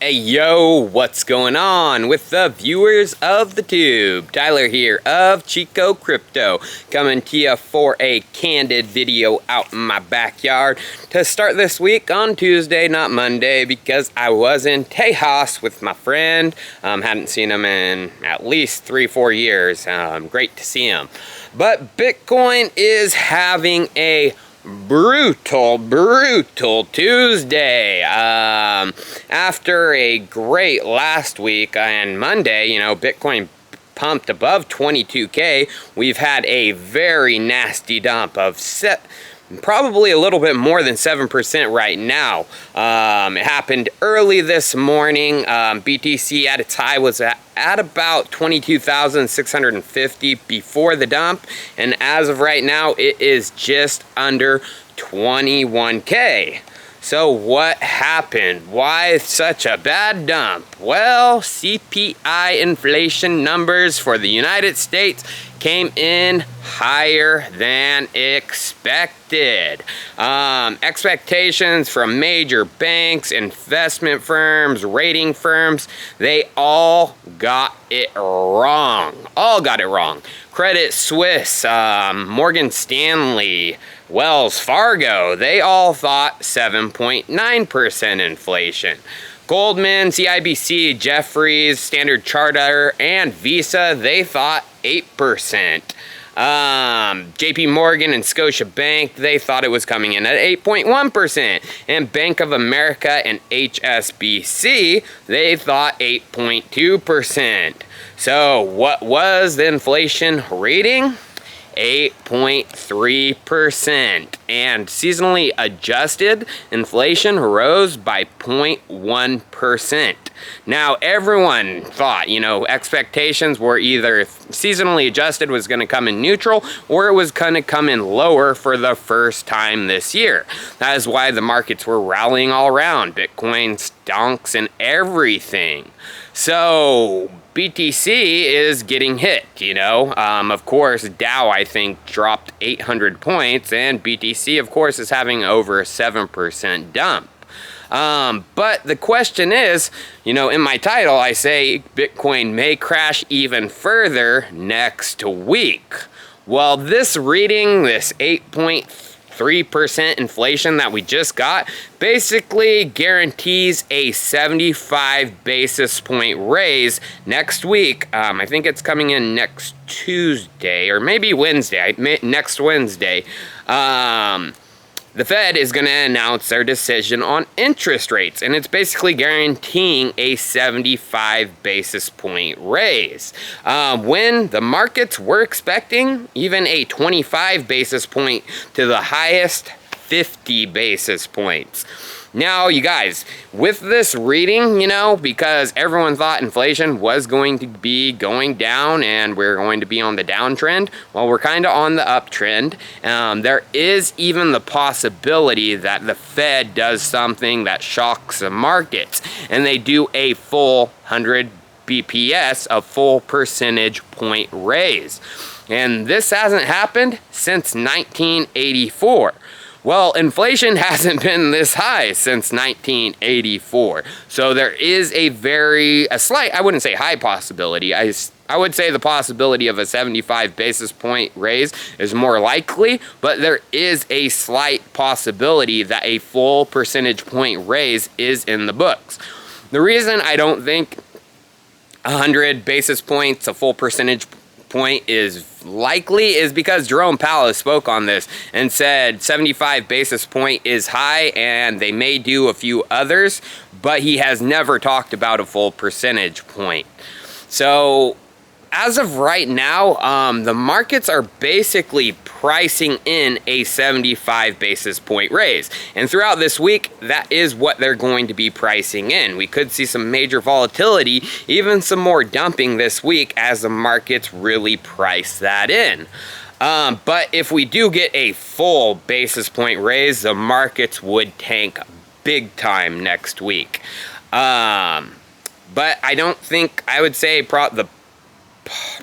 Hey yo, what's going on with the viewers of the tube? Tyler here of Chico Crypto, coming to you for a candid video out in my backyard to start this week on Tuesday, not Monday, because I was in Tejas with my friend. Hadn't seen him in at least 3-4 years. Great to see him. But Bitcoin is having a brutal Tuesday. After a great last week and Monday, Bitcoin pumped above 22K. We've had a very nasty dump of probably a little bit more than 7% right now. It happened early this morning. BTC at its high was at about 22,650 before the dump, and as of right now it is just under 21K. So what happened? Why such a bad dump? Well, CPI inflation numbers for the United States came in higher than expected. Expectations from major banks, investment firms, rating firms, they all got it wrong. Credit Suisse, Morgan Stanley, Wells Fargo, they all thought 7.9% inflation. Goldman, CIBC, Jefferies, Standard Chartered, and Visa, they thought 8%. JP Morgan and Scotia Bank, they thought it was coming in at 8.1%. And Bank of America and HSBC, they thought 8.2%. So what was the inflation reading? 8.3%, and seasonally adjusted inflation rose by 0.1%. Now everyone thought, expectations were either seasonally adjusted was going to come in neutral or it was going to come in lower for the first time this year. That is why the markets were rallying all around. Bitcoin stonks and everything. So BTC is getting hit, Of course, Dow, I think, dropped 800 points, and BTC, of course, is having over a 7% dump. But the question is, in my title, I say Bitcoin may crash even further next week. Well, this reading, this 8.3% inflation that we just got, basically guarantees a 75 basis point raise next week. I think it's coming in next Tuesday or maybe Wednesday, next Wednesday. The Fed is going to announce their decision on interest rates, and it's basically guaranteeing a 75 basis point raise. When the markets were expecting even a 25 basis point to the highest 50 basis points. Now, you guys, with this reading, because everyone thought inflation was going to be going down and we're going to be on the downtrend, well, we're kind of on the uptrend. There is even the possibility that the Fed does something that shocks the markets, and they do a full 100 BPS, a full percentage point raise. And this hasn't happened since 1984. Well, inflation hasn't been this high since 1984. So there is a slight, I wouldn't say high possibility. I would say the possibility of a 75 basis point raise is more likely, but there is a slight possibility that a full percentage point raise is in the books. The reason I don't think 100 basis points, a full percentage point is likely is because Jerome Powell spoke on this and said 75 basis point is high and they may do a few others, but he has never talked about a full percentage point. So as of right now, the markets are basically pricing in a 75 basis point raise. And throughout this week, that is what they're going to be pricing in. We could see some major volatility, even some more dumping this week as the markets really price that in. But if we do get a full basis point raise, the markets would tank big time next week. But I don't think, I would say the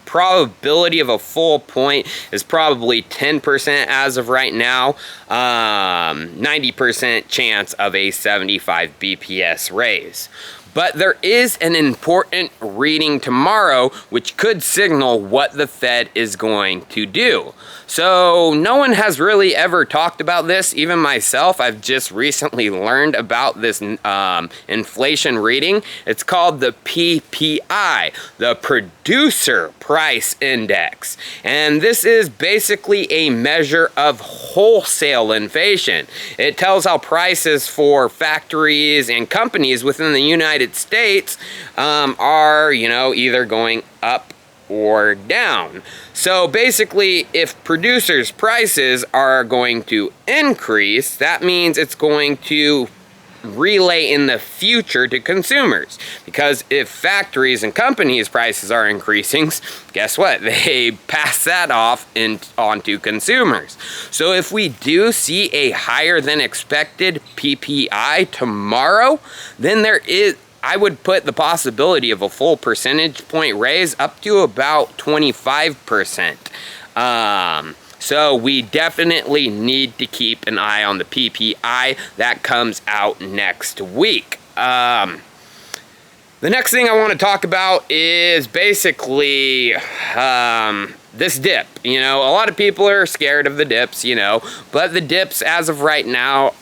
probability of a full point is probably 10% as of right now. 90% chance of a 75 BPS raise. But there is an important reading tomorrow which could signal what the Fed is going to do. So no one has really ever talked about this, even myself. I've just recently learned about this inflation reading. It's called the PPI, the Producer Price Index. And this is basically a measure of wholesale inflation. It tells how prices for factories and companies within the United States are, either going up or down. So basically, if producers' prices are going to increase, that means it's going to relay in the future to consumers. Because if factories and companies' prices are increasing, guess what? They pass that off onto consumers. So if we do see a higher than expected PPI tomorrow, then I would put the possibility of a full percentage point raise up to about 25%. So we definitely need to keep an eye on the PPI that comes out next week. The next thing I want to talk about is basically this dip. A lot of people are scared of the dips, but the dips as of right now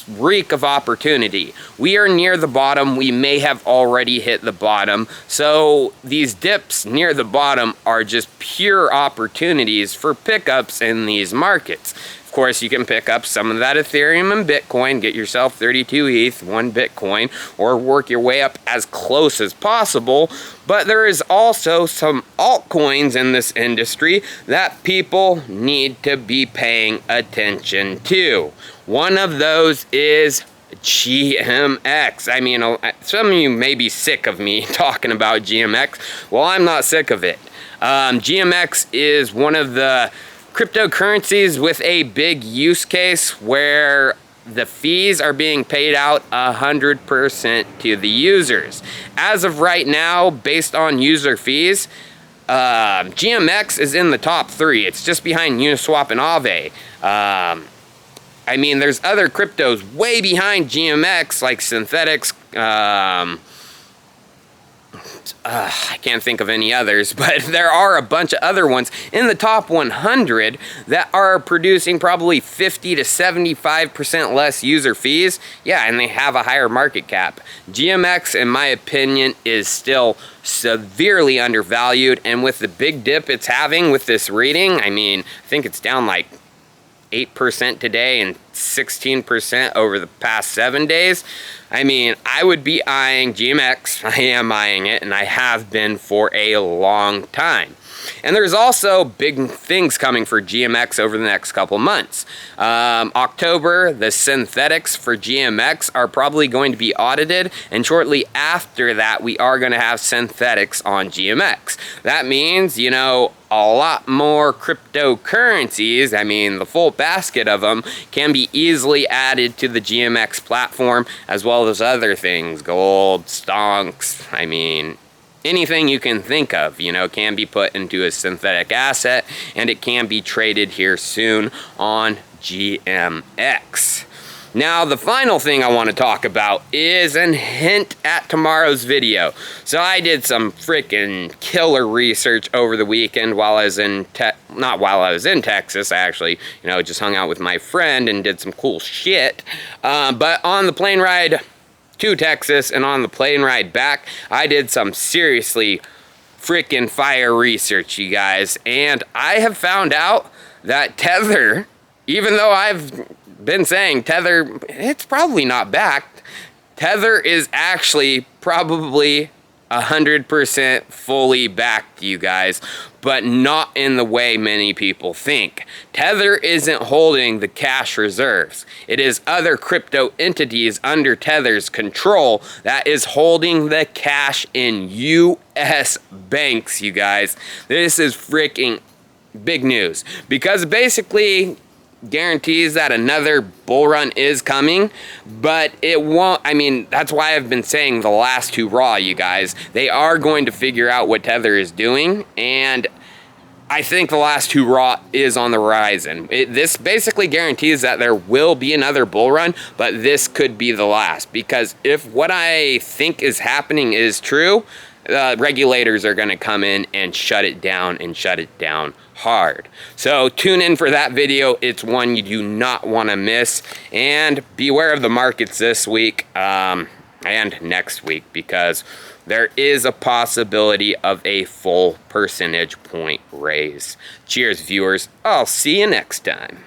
reek of opportunity. We are near the bottom. We may have already hit the bottom. So these dips near the bottom are just pure opportunities for pickups in these markets. Of course, you can pick up some of that Ethereum and Bitcoin, get yourself 32 ETH, 1 Bitcoin, or work your way up as close as possible. But there is also some altcoins in this industry that people need to be paying attention to. One of those is GMX. I mean, some of you may be sick of me talking about GMX. Well, I'm not sick of it. GMX is one of the cryptocurrencies with a big use case where the fees are being paid out 100% to the users. As of right now, based on user fees, GMX is in the top 3. It's just behind Uniswap and Aave. I mean, there's other cryptos way behind GMX, like Synthetics. I can't think of any others, but there are a bunch of other ones in the top 100 that are producing probably 50 to 75% less user fees. Yeah, and they have a higher market cap. GMX, in my opinion, is still severely undervalued, and with the big dip it's having with this reading, I mean, I think it's down like 8% today and 16% over the past 7 days. I mean, I would be eyeing GMX. I am eyeing it, and I have been for a long time. And there's also big things coming for GMX over the next couple months. October, the synthetics for GMX are probably going to be audited, and shortly after that, we are going to have synthetics on GMX. That means, a lot more cryptocurrencies, I mean, the full basket of them, can be easily added to the GMX platform, as well as other things, gold, stonks, I mean, anything you can think of, can be put into a synthetic asset, and it can be traded here soon on GMX. Now, the final thing I want to talk about is a hint at tomorrow's video. So I did some freaking killer research over the weekend while I was in not while I was in Texas. I actually, just hung out with my friend and did some cool shit. But on the plane ride to Texas and on the plane ride back, I did some seriously freaking fire research, you guys. And I have found out that Tether, even though I've been saying Tether, it's probably not backed. Tether is actually probably 100% fully backed, you guys, but not in the way many people think. Tether isn't holding the cash reserves. It is other crypto entities under Tether's control that is holding the cash in US banks, you guys. This is freaking big news, because basically guarantees that another bull run is coming, but it won't. I mean, that's why I've been saying the last hurrah, you guys. They are going to figure out what Tether is doing, and I think the last hurrah is on the horizon. This basically guarantees that there will be another bull run, but this could be the last, because if what I think is happening is true, regulators are going to come in and shut it down, and shut it down hard. So tune in for that video. It's one you do not want to miss, and beware of the markets this week and next week, because there is a possibility of a full percentage point raise. Cheers, viewers. I'll see you next time.